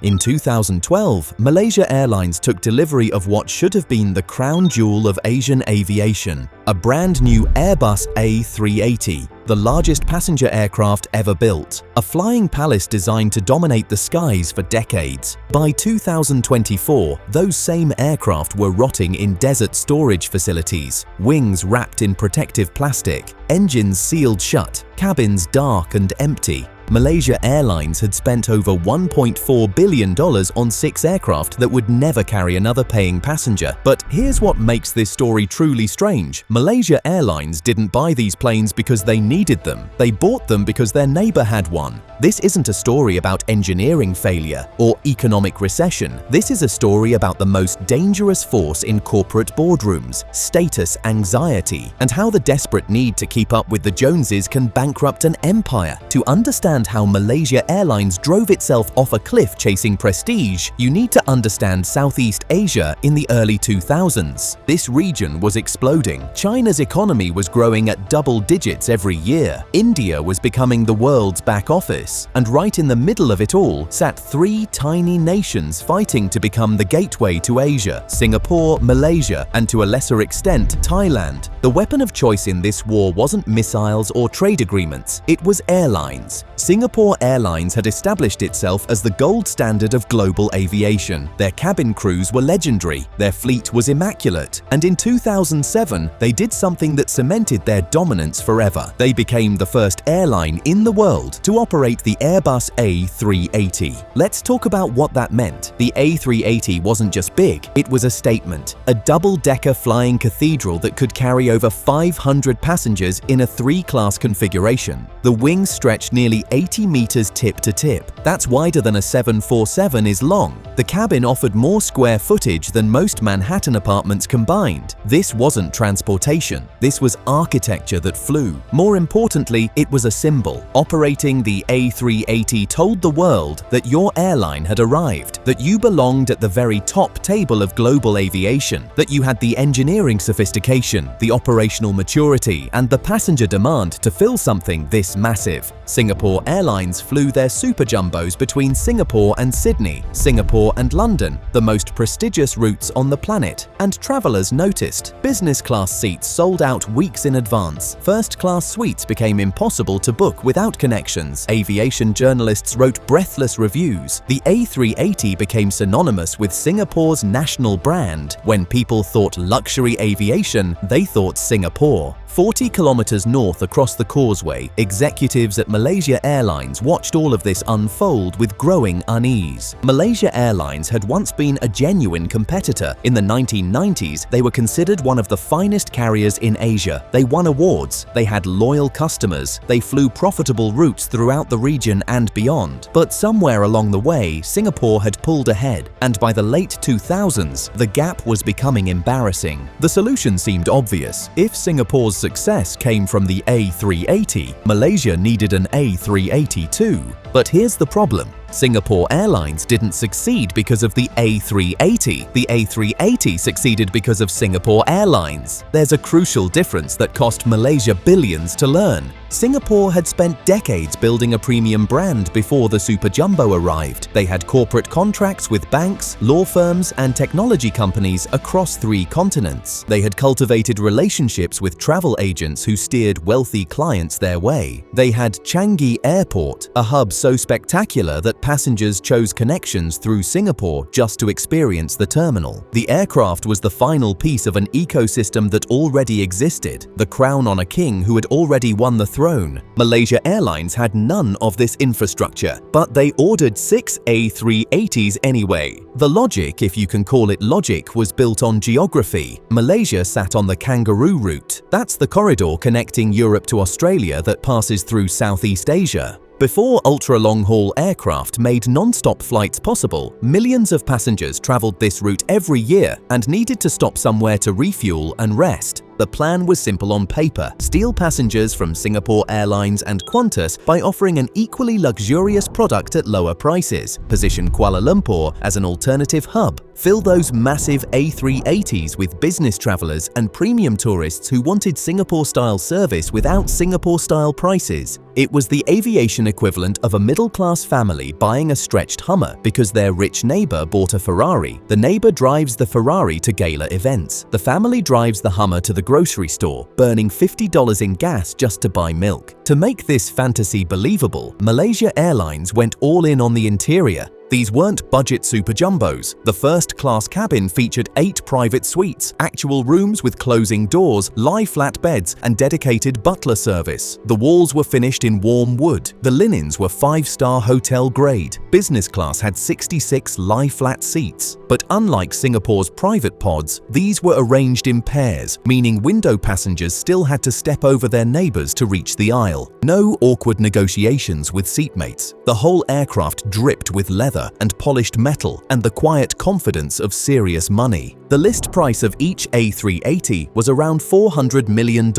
In 2012, Malaysia Airlines took delivery of what should have been the crown jewel of Asian aviation, a brand new Airbus A380, the largest passenger aircraft ever built, a flying palace designed to dominate the skies for decades. By 2024, those same aircraft were rotting in desert storage facilities, wings wrapped in protective plastic, engines sealed shut, cabins dark and empty. Malaysia Airlines had spent over $1.4 billion on 6 aircraft that would never carry another paying passenger. But here's what makes this story truly strange. Malaysia Airlines didn't buy these planes because they needed them. They bought them because their neighbor had one. This isn't a story about engineering failure or economic recession. This is a story about the most dangerous force in corporate boardrooms, status anxiety, and how the desperate need to keep up with the Joneses can bankrupt an empire. To understand how Malaysia Airlines drove itself off a cliff chasing prestige, you need to understand Southeast Asia in the early 2000s. This region was exploding. China's economy was growing at double digits every year. India was becoming the world's back office. And right in the middle of it all sat 3 tiny nations fighting to become the gateway to Asia: Singapore, Malaysia, and to a lesser extent, Thailand. The weapon of choice in this war wasn't missiles or trade agreements, it was airlines. Singapore Airlines had established itself as the gold standard of global aviation. Their cabin crews were legendary, their fleet was immaculate, and in 2007 they did something that cemented their dominance forever. They became the first airline in the world to operate the Airbus A380. Let's talk about what that meant. The A380 wasn't just big, it was a statement. A double-decker flying cathedral that could carry over 500 passengers in a 3-class configuration. The wings stretched nearly 80 meters tip to tip. That's wider than a 747 is long. The cabin offered more square footage than most Manhattan apartments combined. This wasn't transportation. This was architecture that flew. More importantly, it was a symbol. Operating the A380 told the world that your airline had arrived, that you belonged at the very top table of global aviation, that you had the engineering sophistication, the operational maturity, and the passenger demand to fill something this massive. Singapore Airlines flew their super jumbos between Singapore and Sydney, Singapore and London, the most prestigious routes on the planet, and travelers noticed. Business class seats sold out weeks in advance. First class suites became impossible to book without connections. Aviation journalists wrote breathless reviews. The A380 became synonymous with Singapore's national brand. When people thought luxury aviation, they thought Singapore. 40 kilometers north across the causeway, executives at Malaysia Airlines watched all of this unfold with growing unease. Malaysia Airlines had once been a genuine competitor. In the 1990s, they were considered one of the finest carriers in Asia. They won awards, they had loyal customers, they flew profitable routes throughout the region and beyond. But somewhere along the way, Singapore had pulled ahead, and by the late 2000s, the gap was becoming embarrassing. The solution seemed obvious. If Singapore's success came from the A380, Malaysia needed an A380 too. But here's the problem. Singapore Airlines didn't succeed because of the A380. The A380 succeeded because of Singapore Airlines. There's a crucial difference that cost Malaysia billions to learn. Singapore had spent decades building a premium brand before the Super Jumbo arrived. They had corporate contracts with banks, law firms, and technology companies across 3 continents. They had cultivated relationships with travel agents who steered wealthy clients their way. They had Changi Airport, a hub so spectacular that passengers chose connections through Singapore just to experience the terminal. The aircraft was the final piece of an ecosystem that already existed, the crown on a king who had already won the throne. Malaysia Airlines had none of this infrastructure, but they ordered 6 A380s anyway. The logic, if you can call it logic, was built on geography. Malaysia sat on the Kangaroo route. That's the corridor connecting Europe to Australia that passes through Southeast Asia. Before ultra-long-haul aircraft made non-stop flights possible, millions of passengers traveled this route every year and needed to stop somewhere to refuel and rest. The plan was simple on paper: steal passengers from Singapore Airlines and Qantas by offering an equally luxurious product at lower prices, position Kuala Lumpur as an alternative hub, fill those massive A380s with business travelers and premium tourists who wanted Singapore-style service without Singapore-style prices. It was the aviation equivalent of a middle-class family buying a stretched Hummer because their rich neighbor bought a Ferrari. The neighbor drives the Ferrari to gala events. The family drives the Hummer to the grocery store, burning $50 in gas just to buy milk. To make this fantasy believable, Malaysia Airlines went all in on the interior. These weren't budget super jumbos. The first-class cabin featured 8 private suites, actual rooms with closing doors, lie-flat beds, and dedicated butler service. The walls were finished in warm wood. The linens were 5-star hotel grade. Business class had 66 lie-flat seats. But unlike Singapore's private pods, these were arranged in pairs, meaning window passengers still had to step over their neighbors to reach the aisle. No awkward negotiations with seatmates. The whole aircraft dripped with leather and polished metal and the quiet confidence of serious money. The list price of each A380 was around $400 million.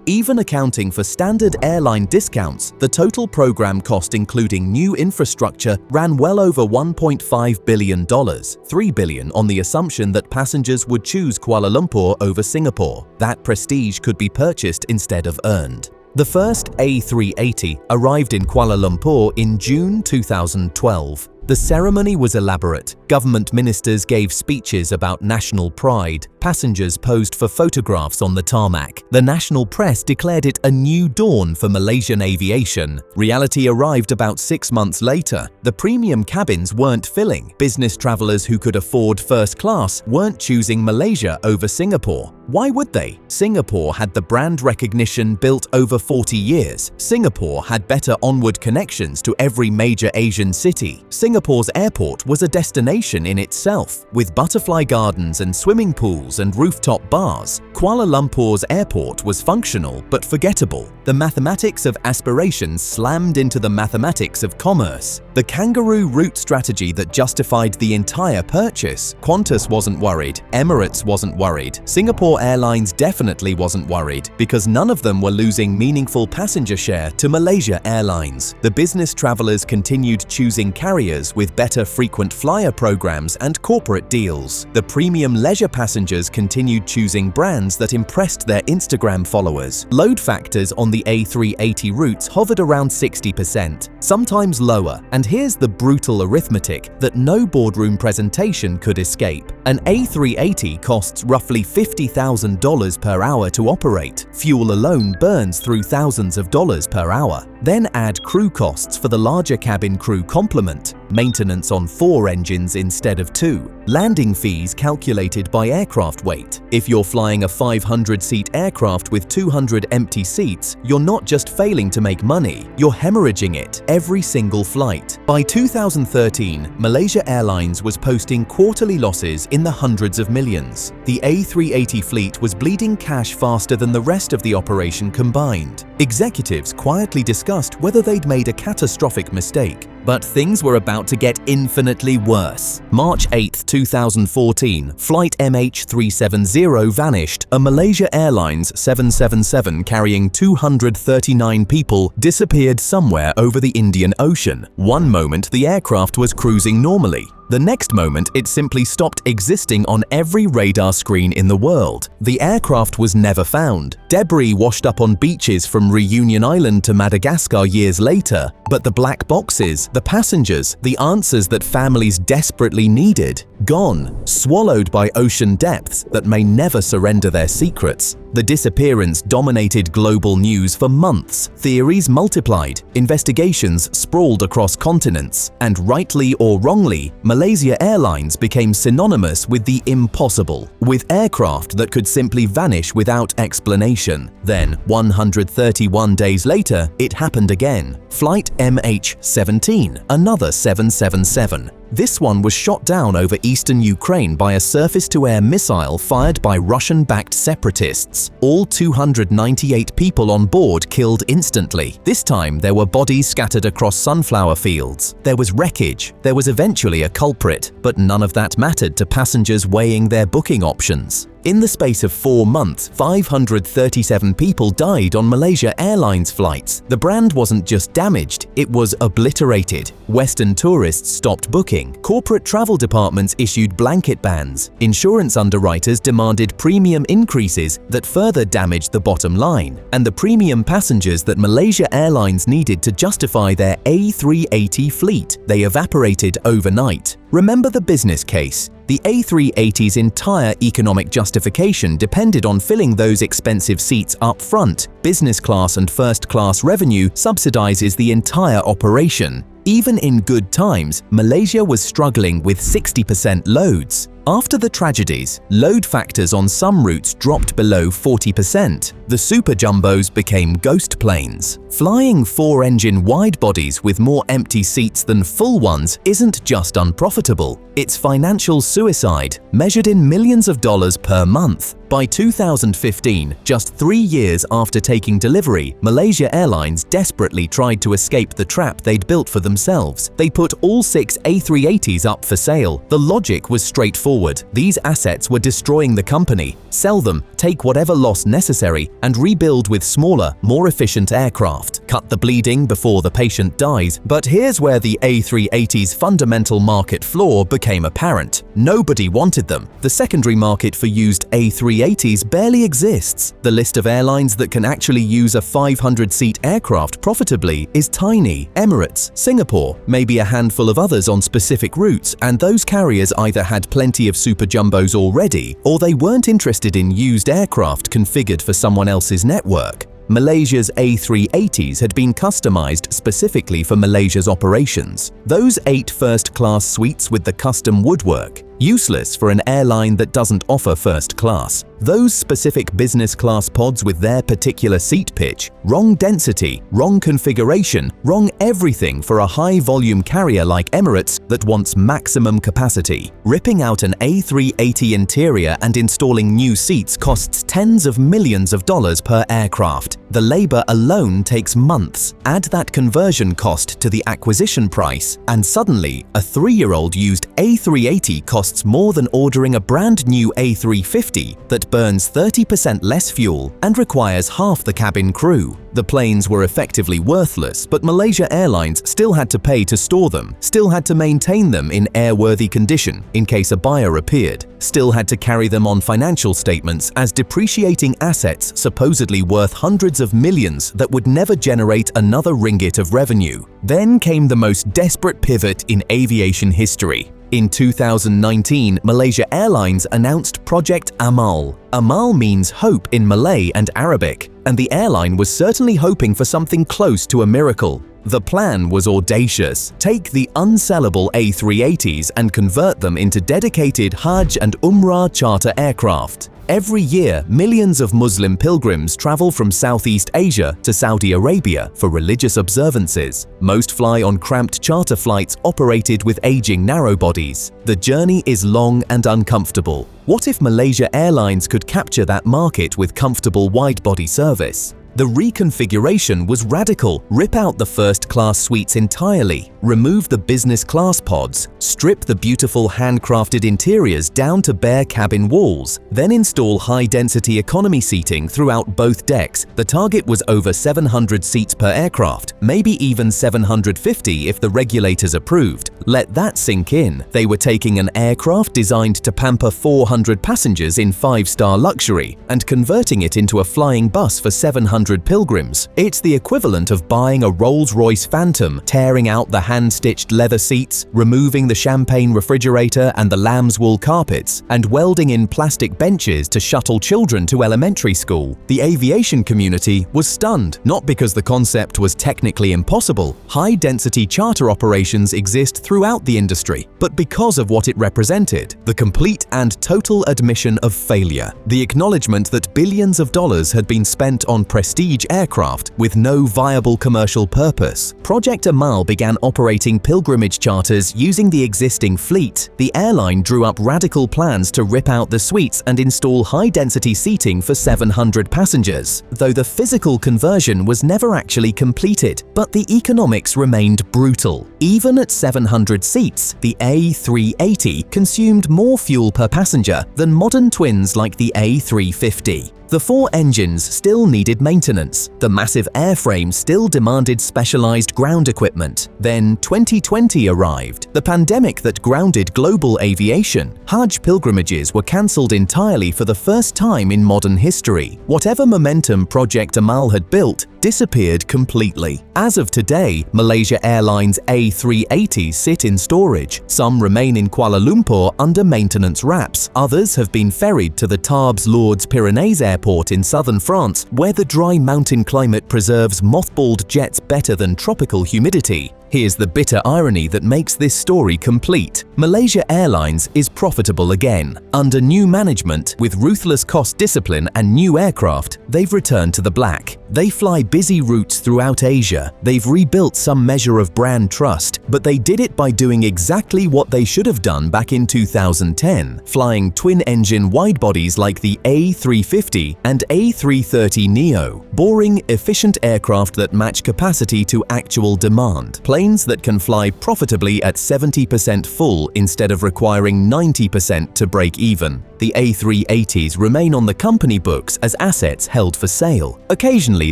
Even accounting for standard airline discounts, the total program cost including new infrastructure ran well over $1.5 billion, $3 billion on the assumption that passengers would choose Kuala Lumpur over Singapore. That prestige could be purchased instead of earned. The first A380 arrived in Kuala Lumpur in June 2012. The ceremony was elaborate. Government ministers gave speeches about national pride. Passengers posed for photographs on the tarmac. The national press declared it a new dawn for Malaysian aviation. Reality arrived about 6 months later. The premium cabins weren't filling. Business travelers who could afford first class weren't choosing Malaysia over Singapore. Why would they? Singapore had the brand recognition built over 40 years. Singapore had better onward connections to every major Asian city. Singapore's airport was a destination in itself, with butterfly gardens and swimming pools and rooftop bars. Kuala Lumpur's airport was functional but forgettable. The mathematics of aspirations slammed into the mathematics of commerce. The kangaroo route strategy that justified the entire purchase. Qantas wasn't worried, Emirates wasn't worried, Singapore Airlines definitely wasn't worried, because none of them were losing meaningful passenger share to Malaysia Airlines. The business travelers continued choosing carriers with better frequent flyer programs and corporate deals. The premium leisure passengers continued choosing brands that impressed their Instagram followers. Load factors on the A380 routes hovered around 60%, sometimes lower, and here's the brutal arithmetic that no boardroom presentation could escape. An A380 costs roughly $50,000 per hour to operate. Fuel alone burns through thousands of dollars per hour. Then add crew costs for the larger cabin crew complement, maintenance on 4 engines instead of 2, landing fees calculated by aircraft weight. If you're flying a 500-seat aircraft with 200 empty seats, you're not just failing to make money, you're hemorrhaging it every single flight. By 2013, Malaysia Airlines was posting quarterly losses in the hundreds of millions. The A380 fleet was bleeding cash faster than the rest of the operation combined. Executives quietly discussed whether they'd made a catastrophic mistake. But things were about to get infinitely worse. March 8, 2014, flight MH370 vanished. A Malaysia Airlines 777 carrying 239 people disappeared somewhere over the Indian Ocean. One moment the aircraft was cruising normally. The next moment, it simply stopped existing on every radar screen in the world. The aircraft was never found. Debris washed up on beaches from Reunion Island to Madagascar years later. But the black boxes, the passengers, the answers that families desperately needed, gone, swallowed by ocean depths that may never surrender their secrets. The disappearance dominated global news for months. Theories multiplied, investigations sprawled across continents, and rightly or wrongly, Malaysia Airlines became synonymous with the impossible, with aircraft that could simply vanish without explanation. Then, 131 days later, it happened again. Flight MH17, another 777. This one was shot down over eastern Ukraine by a surface-to-air missile fired by Russian-backed separatists. All 298 people on board killed instantly. This time, there were bodies scattered across sunflower fields. There was wreckage. There was eventually a culprit, but none of that mattered to passengers weighing their booking options. In the space of 4 months, 537 people died on Malaysia Airlines flights. The brand wasn't just damaged, it was obliterated. Western tourists stopped booking. Corporate travel departments issued blanket bans. Insurance underwriters demanded premium increases that further damaged the bottom line. And the premium passengers that Malaysia Airlines needed to justify their A380 fleet, they evaporated overnight. Remember the business case. The A380's entire economic justification depended on filling those expensive seats up front. Business class and first class revenue subsidizes the entire operation. Even in good times, Malaysia was struggling with 60% loads. After the tragedies, load factors on some routes dropped below 40%. The super jumbos became ghost planes. Flying 4-engine wide-bodies with more empty seats than full ones isn't just unprofitable, it's financial suicide, measured in millions of dollars per month. By 2015, just 3 years after taking delivery, Malaysia Airlines desperately tried to escape the trap they'd built for themselves. They put all 6 A380s up for sale. The logic was straightforward. These assets were destroying the company. Sell them, take whatever loss necessary, and rebuild with smaller, more efficient aircraft. Cut the bleeding before the patient dies. But here's where the A380's fundamental market flaw became apparent. Nobody wanted them. The secondary market for used A380s barely exists. The list of airlines that can actually use a 500-seat aircraft profitably is tiny. Emirates, Singapore, maybe a handful of others on specific routes, and those carriers either had plenty of super jumbos already, or they weren't interested in used aircraft configured for someone else's network. Malaysia's A380s had been customized specifically for Malaysia's operations. Those 8 first-class suites with the custom woodwork, useless for an airline that doesn't offer first class. Those specific business class pods with their particular seat pitch, wrong density, wrong configuration, wrong everything for a high-volume carrier like Emirates that wants maximum capacity. Ripping out an A380 interior and installing new seats costs tens of millions of dollars per aircraft. The labor alone takes months. Add that conversion cost to the acquisition price, and suddenly a 3-year-old used A380 costs more than ordering a brand new A350 that burns 30% less fuel and requires half the cabin crew. The planes were effectively worthless, but Malaysia Airlines still had to pay to store them, still had to maintain them in airworthy condition in case a buyer appeared, still had to carry them on financial statements as depreciating assets supposedly worth hundreds of millions that would never generate another ringgit of revenue. Then came the most desperate pivot in aviation history. In 2019, Malaysia Airlines announced Project Amal. Amal means hope in Malay and Arabic, and the airline was certainly hoping for something close to a miracle. The plan was audacious. Take the unsellable A380s and convert them into dedicated Hajj and Umrah charter aircraft. Every year, millions of Muslim pilgrims travel from Southeast Asia to Saudi Arabia for religious observances. Most fly on cramped charter flights operated with aging narrow-bodies. The journey is long and uncomfortable. What if Malaysia Airlines could capture that market with comfortable wide-body service? The reconfiguration was radical. Rip out the first-class suites entirely, remove the business class pods, strip the beautiful handcrafted interiors down to bare cabin walls, then install high-density economy seating throughout both decks. The target was over 700 seats per aircraft, maybe even 750 if the regulators approved. Let that sink in. They were taking an aircraft designed to pamper 400 passengers in 5-star luxury and converting it into a flying bus for 700 pilgrims. It's the equivalent of buying a Rolls-Royce Phantom, tearing out the hand-stitched leather seats, removing the champagne refrigerator and the lamb's wool carpets, and welding in plastic benches to shuttle children to elementary school. The aviation community was stunned, not because the concept was technically impossible. High-density charter operations exist throughout the industry, but because of what it represented, the complete and total admission of failure, the acknowledgement that billions of dollars had been spent on prestige prestige aircraft with no viable commercial purpose. Project Amal began operating pilgrimage charters using the existing fleet. The airline drew up radical plans to rip out the suites and install high-density seating for 700 passengers, though the physical conversion was never actually completed. But the economics remained brutal. Even at 700 seats, the A380 consumed more fuel per passenger than modern twins like the A350. The 4 engines still needed maintenance. The massive airframe still demanded specialized ground equipment. Then 2020 arrived, the pandemic that grounded global aviation. Hajj pilgrimages were cancelled entirely for the first time in modern history. Whatever momentum Project Amal had built disappeared completely. As of today, Malaysia Airlines A380s sit in storage. Some remain in Kuala Lumpur under maintenance wraps. Others have been ferried to the Tarbes Lourdes Pyrenees Airport in southern France, where the dry mountain climate preserves mothballed jets better than tropical humidity. Here's the bitter irony that makes this story complete. Malaysia Airlines is profitable again. Under new management, with ruthless cost discipline and new aircraft, they've returned to the black. They fly busy routes throughout Asia. They've rebuilt some measure of brand trust, but they did it by doing exactly what they should have done back in 2010, flying twin-engine widebodies like the A350 and A330neo. Boring, efficient aircraft that match capacity to actual demand. Planes that can fly profitably at 70% full instead of requiring 90% to break even. The A380s remain on the company books as assets held for sale. Occasionally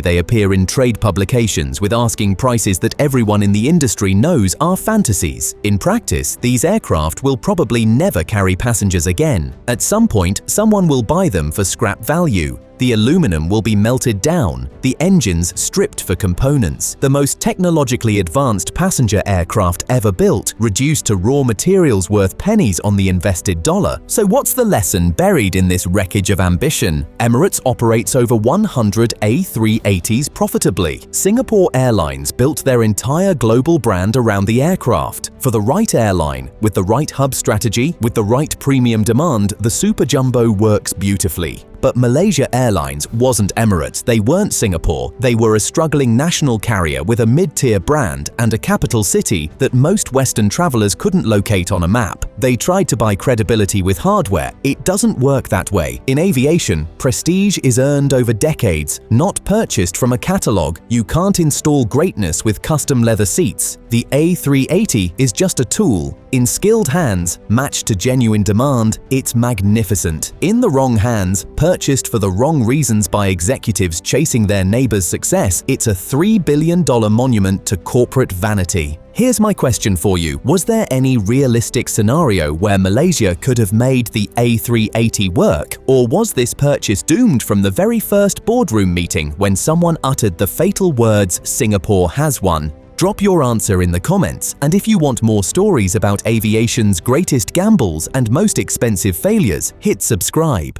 they appear in trade publications with asking prices that everyone in the industry knows are fantasies. In practice, these aircraft will probably never carry passengers again. At some point, someone will buy them for scrap value. The aluminum will be melted down, the engines stripped for components. The most technologically advanced passenger aircraft ever built, reduced to raw materials worth pennies on the invested dollar. So what's the lesson buried in this wreckage of ambition? Emirates operates over 100 A380s profitably. Singapore Airlines built their entire global brand around the aircraft. For the right airline, with the right hub strategy, with the right premium demand, the Super Jumbo works beautifully. But Malaysia Airlines wasn't Emirates, they weren't Singapore, they were a struggling national carrier with a mid-tier brand and a capital city that most Western travelers couldn't locate on a map. They tried to buy credibility with hardware. It doesn't work that way. In aviation, prestige is earned over decades, not purchased from a catalogue. You can't install greatness with custom leather seats. The A380 is just a tool. In skilled hands, matched to genuine demand, it's magnificent. In the wrong hands, purchased for the wrong reasons by executives chasing their neighbor's success, it's a $3 billion monument to corporate vanity. Here's my question for you. Was there any realistic scenario where Malaysia could have made the A380 work? Or was this purchase doomed from the very first boardroom meeting when someone uttered the fatal words, "Singapore has one"? Drop your answer in the comments, and if you want more stories about aviation's greatest gambles and most expensive failures, hit subscribe.